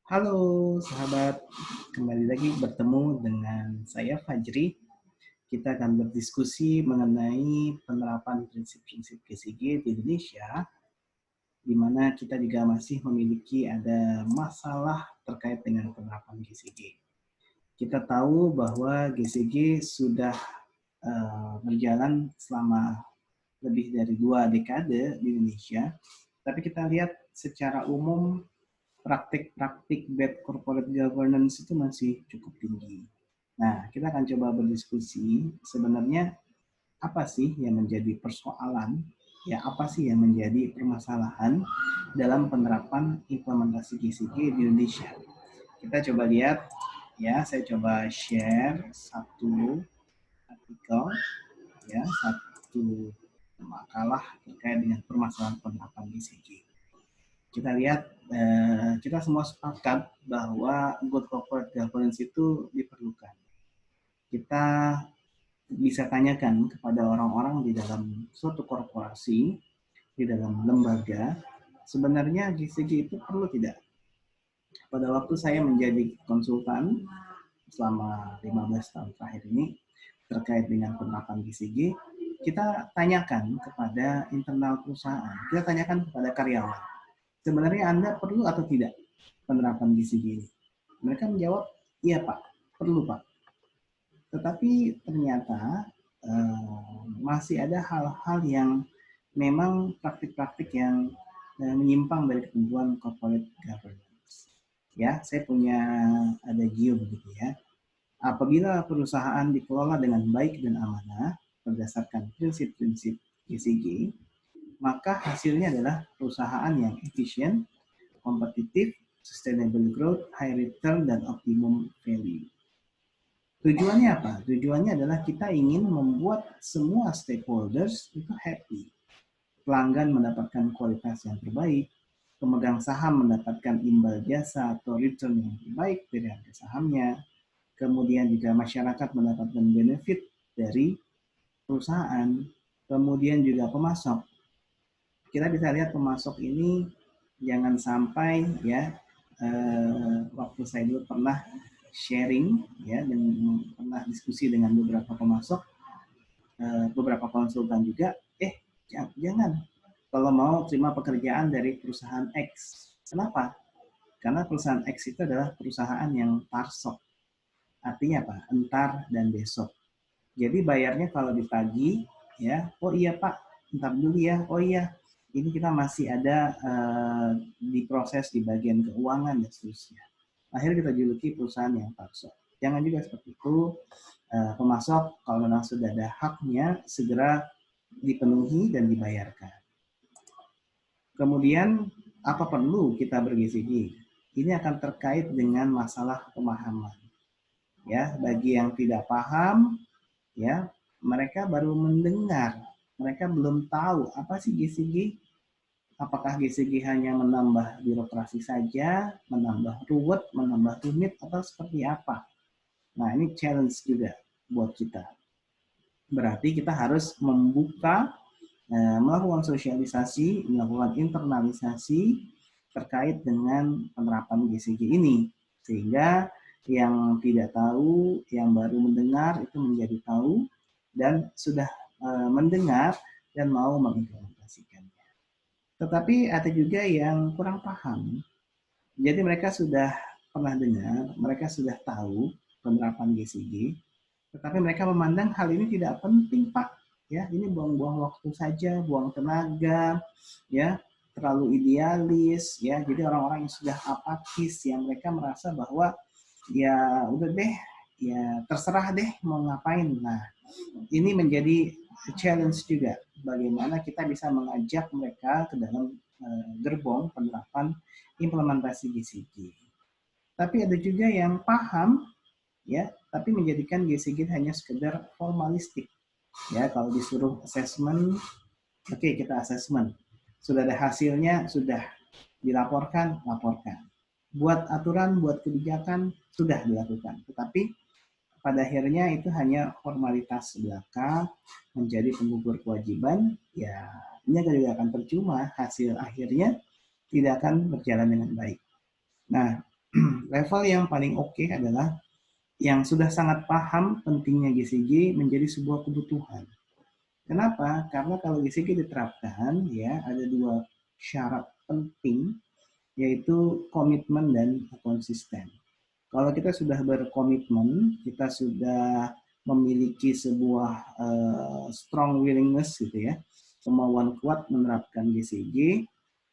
Halo sahabat, kembali lagi bertemu dengan saya Fajri. Kita akan berdiskusi mengenai penerapan prinsip-prinsip GCG di Indonesia, di mana kita juga masih memiliki ada masalah terkait dengan penerapan GCG. Kita tahu bahwa GCG sudah berjalan selama lebih dari 2 dekade di Indonesia, tapi kita lihat secara umum praktik-praktik bad corporate governance itu masih cukup tinggi. Nah, kita akan coba berdiskusi sebenarnya apa sih yang menjadi persoalan, ya apa sih yang menjadi permasalahan dalam penerapan implementasi GCG di Indonesia. Kita coba lihat, ya saya coba share satu artikel, ya satu makalah terkait dengan permasalahan penerapan GCG. Kita lihat, kita semua sepakat bahwa good corporate governance itu diperlukan. Kita bisa tanyakan kepada orang-orang di dalam suatu korporasi, di dalam lembaga, sebenarnya GCG itu perlu tidak? Pada waktu saya menjadi konsultan selama 15 tahun terakhir ini terkait dengan penerapan GCG, kita tanyakan kepada internal perusahaan, kita tanyakan kepada karyawan, sebenarnya Anda perlu atau tidak penerapan GCG ini? Mereka menjawab, iya Pak, perlu Pak. Tetapi ternyata masih ada hal-hal yang memang praktik-praktik yang menyimpang dari ketentuan corporate governance. Ya, saya punya ada Gio begitu ya. Apabila perusahaan dikelola dengan baik dan amanah berdasarkan prinsip-prinsip GCG, maka hasilnya adalah perusahaan yang efisien, kompetitif, sustainable growth, high return, dan optimum value. Tujuannya apa? Tujuannya adalah kita ingin membuat semua stakeholders itu happy. Pelanggan mendapatkan kualitas yang terbaik, pemegang saham mendapatkan imbal jasa atau return yang terbaik dari harga sahamnya, kemudian juga masyarakat mendapatkan benefit dari perusahaan, kemudian juga pemasok. Kita bisa lihat pemasok ini jangan sampai ya, waktu saya dulu pernah sharing ya dan pernah diskusi dengan beberapa pemasok, beberapa konsultan juga, jangan kalau mau terima pekerjaan dari perusahaan X. Kenapa? Karena perusahaan X itu adalah perusahaan yang tarsok, artinya apa? Entar dan besok. Jadi bayarnya kalau ditagih, ya, oh iya Pak, entar dulu ya, oh iya, ini kita masih ada diproses di bagian keuangan dan seterusnya. Akhirnya kita juluki perusahaan yang tarsok. Jangan juga seperti itu. Pemasok kalau memang sudah ada haknya segera dipenuhi dan dibayarkan. Kemudian apa perlu kita bergizi? Ini akan terkait dengan masalah pemahaman. Ya, bagi yang tidak paham, ya mereka baru mendengar, mereka belum tahu apa sih GCG. Apakah GCG hanya menambah birokrasi saja, menambah ruwet, menambah rumit, atau seperti apa? Nah, ini challenge juga buat kita. Berarti kita harus membuka, melakukan sosialisasi, melakukan internalisasi terkait dengan penerapan GCG ini. Sehingga yang tidak tahu, yang baru mendengar itu menjadi tahu dan sudah mendengar dan mau mengimplementasikannya. Tetapi ada juga yang kurang paham. Jadi mereka sudah pernah dengar, mereka sudah tahu penerapan GCG, tetapi mereka memandang hal ini tidak penting, Pak. Ya, ini buang-buang waktu saja, buang tenaga, ya, terlalu idealis, ya. Jadi orang-orang yang sudah apatis, yang mereka merasa bahwa ya udah deh, ya terserah deh mau ngapain. Nah, ini menjadi challenge juga. Bagaimana kita bisa mengajak mereka ke dalam gerbong penerapan implementasi GCG. Tapi ada juga yang paham, ya, tapi menjadikan GCG hanya sekedar formalistik. Ya, kalau disuruh assessment, oke, kita assessment. Sudah ada hasilnya, sudah dilaporkan, laporkan. Buat aturan, buat kebijakan, sudah dilakukan. Tetapi pada akhirnya itu hanya formalitas belaka, menjadi penggugur kewajiban, ya ini juga akan percuma, hasil akhirnya tidak akan berjalan dengan baik. Nah, Level yang paling oke adalah yang sudah sangat paham pentingnya GCG menjadi sebuah kebutuhan. Kenapa? Karena kalau GCG diterapkan, ya ada dua syarat penting, yaitu komitmen dan konsisten. Kalau kita sudah berkomitmen, kita sudah memiliki sebuah strong willingness gitu ya, kemauan kuat menerapkan GCG,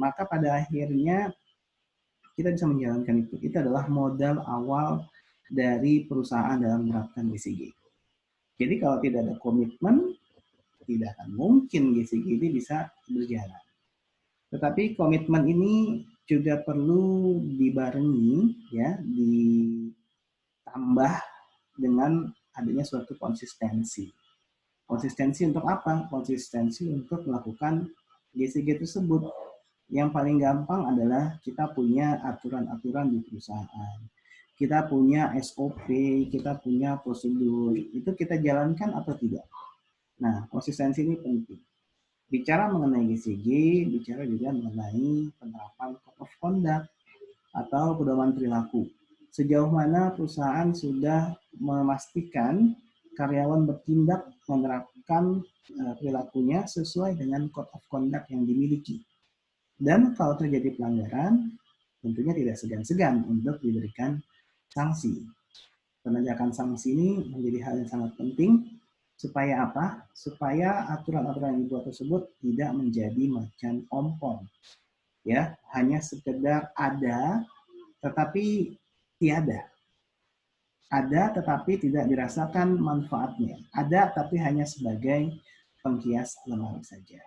maka pada akhirnya kita bisa menjalankan itu. Itu adalah modal awal dari perusahaan dalam menerapkan GCG. Jadi kalau tidak ada komitmen, tidak akan mungkin GCG ini bisa berjalan. Tetapi komitmen ini juga perlu dibarengi, ya, ditambah dengan adanya suatu konsistensi. Konsistensi untuk apa? Konsistensi untuk melakukan GCG tersebut. Yang paling gampang adalah kita punya aturan-aturan di perusahaan. Kita punya SOP, kita punya prosedur. Itu kita jalankan atau tidak? Nah, konsistensi ini penting. Bicara mengenai GCG, bicara juga mengenai penerapan Code of Conduct atau pedoman perilaku. Sejauh mana perusahaan sudah memastikan karyawan bertindak menerapkan perilakunya sesuai dengan Code of Conduct yang dimiliki. Dan kalau terjadi pelanggaran, tentunya tidak segan-segan untuk diberikan sanksi. Penegakan sanksi ini menjadi hal yang sangat penting. Supaya apa? Supaya aturan-aturan yang dibuat tersebut tidak menjadi macan ompong. Ya, hanya sekedar ada, tetapi tiada. Ada, tetapi tidak dirasakan manfaatnya. Ada, tapi hanya sebagai penghias lemari saja.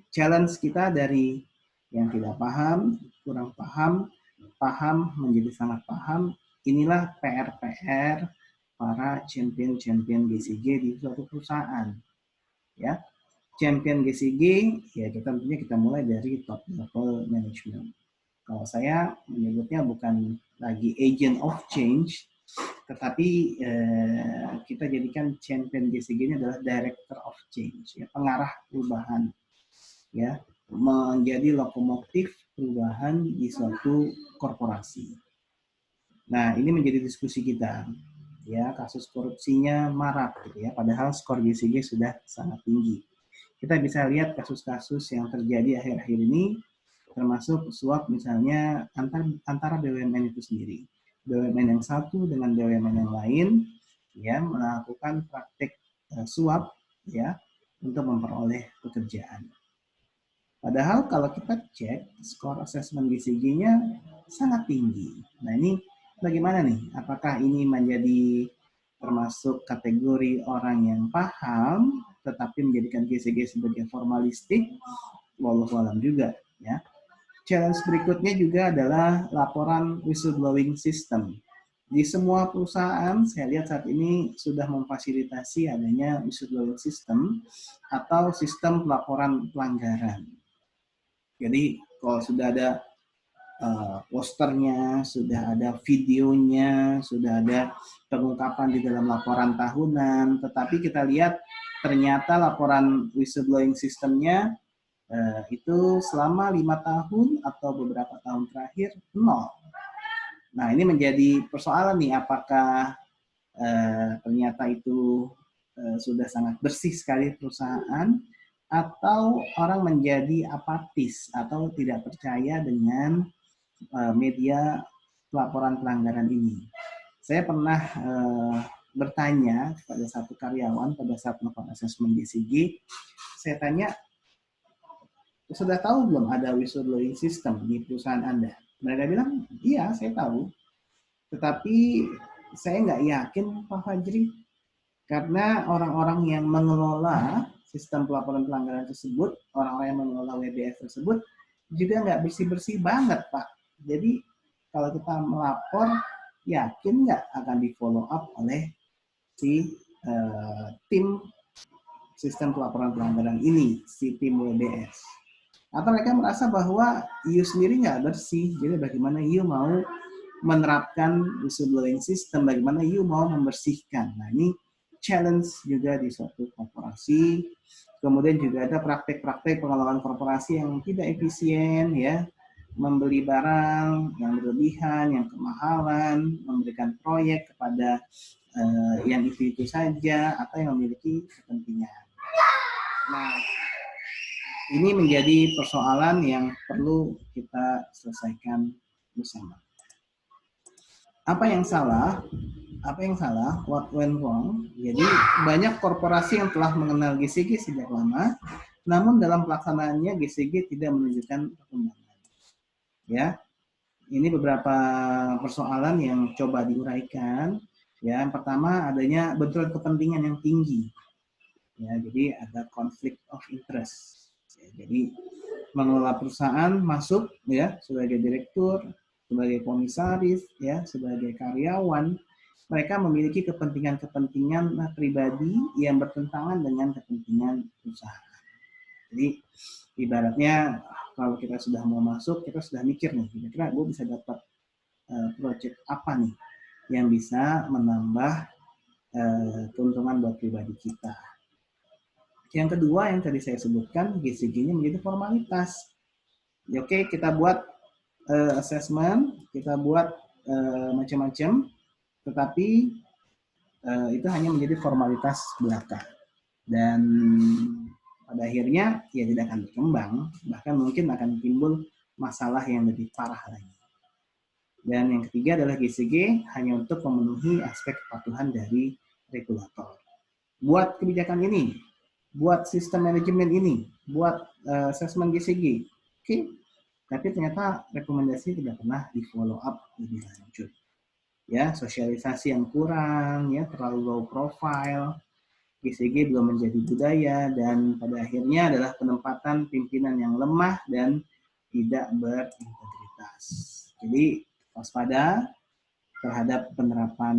Challenge kita dari yang tidak paham, kurang paham, paham menjadi sangat paham. Inilah PR-PR para champion-champion GCG di suatu perusahaan. Ya, champion GCG, ya kita tentunya kita mulai dari top level management. Kalau saya menyebutnya bukan lagi agent of change, tetapi kita jadikan champion GCG ini adalah director of change, ya, pengarah perubahan, ya, menjadi lokomotif perubahan di suatu korporasi. Nah, ini menjadi diskusi kita. Ya, kasus korupsinya marak gitu ya, padahal skor GCG sudah sangat tinggi. Kita bisa lihat kasus-kasus yang terjadi akhir-akhir ini, termasuk suap misalnya antara BUMN itu sendiri. BUMN yang satu dengan BUMN yang lain, ya, melakukan praktik suap, ya, untuk memperoleh pekerjaan. Padahal kalau kita cek skor asesmen GCG-nya sangat tinggi. Nah, ini bagaimana nih? Apakah ini menjadi termasuk kategori orang yang paham tetapi menjadikan GCG sebagai formalistik? Wallahu alam juga, ya. Challenge berikutnya juga adalah laporan whistleblowing system. Di semua perusahaan saya lihat saat ini sudah memfasilitasi adanya whistleblowing system atau sistem pelaporan pelanggaran. Jadi kalau sudah ada posternya, sudah ada videonya, sudah ada pengungkapan di dalam laporan tahunan, tetapi kita lihat ternyata laporan whistleblowing sistemnya itu selama 5 tahun atau beberapa tahun terakhir 0. Nah, ini menjadi persoalan nih, apakah ternyata itu sudah sangat bersih sekali perusahaan, atau orang menjadi apatis atau tidak percaya dengan media pelaporan pelanggaran ini. Saya pernah bertanya kepada satu karyawan pada saat melakukan asesmen GCG, saya tanya, sudah tahu belum ada whistleblowing system di perusahaan Anda? Mereka bilang, iya saya tahu, tetapi saya nggak yakin Pak Fajri, karena orang-orang yang mengelola sistem pelaporan pelanggaran tersebut, orang-orang yang mengelola WBS tersebut, juga nggak bersih-bersih banget, Pak. Jadi kalau kita melapor, yakin nggak akan di follow up oleh si tim sistem pelaporan pelanggaran ini, si tim WBS. Atau mereka merasa bahwa you sendiri nggak bersih, jadi bagaimana you mau menerapkan whistleblowing system, bagaimana you mau membersihkan. Nah, ini challenge juga di suatu korporasi. Kemudian juga ada praktek-praktek pengelolaan korporasi yang tidak efisien, ya, membeli barang yang berlebihan, yang kemahalan, memberikan proyek kepada yang itu saja, atau yang memiliki kepentingan. Nah, ini menjadi persoalan yang perlu kita selesaikan bersama. Apa yang salah? Apa yang salah? What went wrong? Jadi banyak korporasi yang telah mengenal GCG sejak lama, namun dalam pelaksanaannya GCG tidak menunjukkan perkembangan. Ya, ini beberapa persoalan yang coba diuraikan. Ya, yang pertama adanya benturan kepentingan yang tinggi. Ya, jadi ada konflik of interest. Ya, jadi mengelola perusahaan masuk ya sebagai direktur, sebagai komisaris, ya sebagai karyawan, mereka memiliki kepentingan-kepentingan pribadi yang bertentangan dengan kepentingan perusahaan. Jadi ibaratnya kalau kita sudah mau masuk, kita sudah mikir nih, kira-kira gue bisa dapat project apa nih yang bisa menambah keuntungan buat pribadi kita. Yang kedua yang tadi saya sebutkan, GCG-nya menjadi formalitas. Oke, kita buat assessment, kita buat macam-macam, tetapi itu hanya menjadi formalitas belaka. Dan pada akhirnya ya tidak akan berkembang, bahkan mungkin akan timbul masalah yang lebih parah lagi. Dan yang ketiga adalah GCG hanya untuk memenuhi aspek kepatuhan dari regulator. Buat kebijakan ini, buat sistem manajemen ini, buat assessment GCG, oke, tapi ternyata rekomendasi tidak pernah di follow up lebih lanjut. Ya, sosialisasi yang kurang, ya terlalu low profile, GCG belum menjadi budaya, dan pada akhirnya adalah penempatan pimpinan yang lemah dan tidak berintegritas. Jadi waspada terhadap penerapan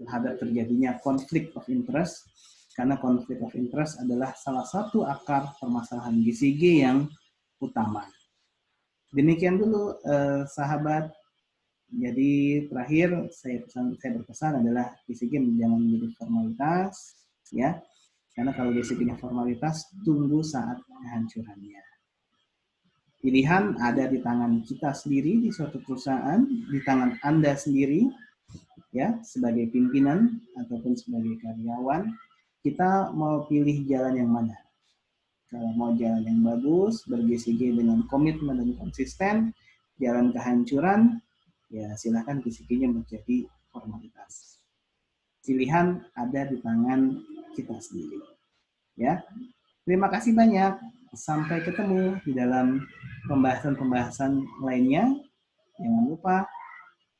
terhadap terjadinya konflik of interest, karena konflik of interest adalah salah satu akar permasalahan GCG yang utama. Demikian dulu sahabat. Jadi terakhir saya berpesan adalah GCG jangan menjadi formalitas, ya. Karena kalau GCG-nya formalitas, tunggu saat kehancurannya. Pilihan ada di tangan kita sendiri di suatu perusahaan, di tangan Anda sendiri, ya, sebagai pimpinan ataupun sebagai karyawan. Kita mau pilih jalan yang mana? Kalau mau jalan yang bagus, ber-GCG dengan komitmen dan konsisten, jalan kehancuran, ya silakan GCG-nya menjadi formalitas. Pilihan ada di tangan kita sendiri. Ya, terima kasih banyak. Sampai ketemu di dalam pembahasan-pembahasan lainnya. Jangan lupa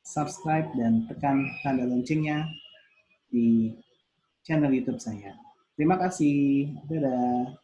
subscribe dan tekan tanda loncengnya di channel YouTube saya. Terima kasih. Dadah.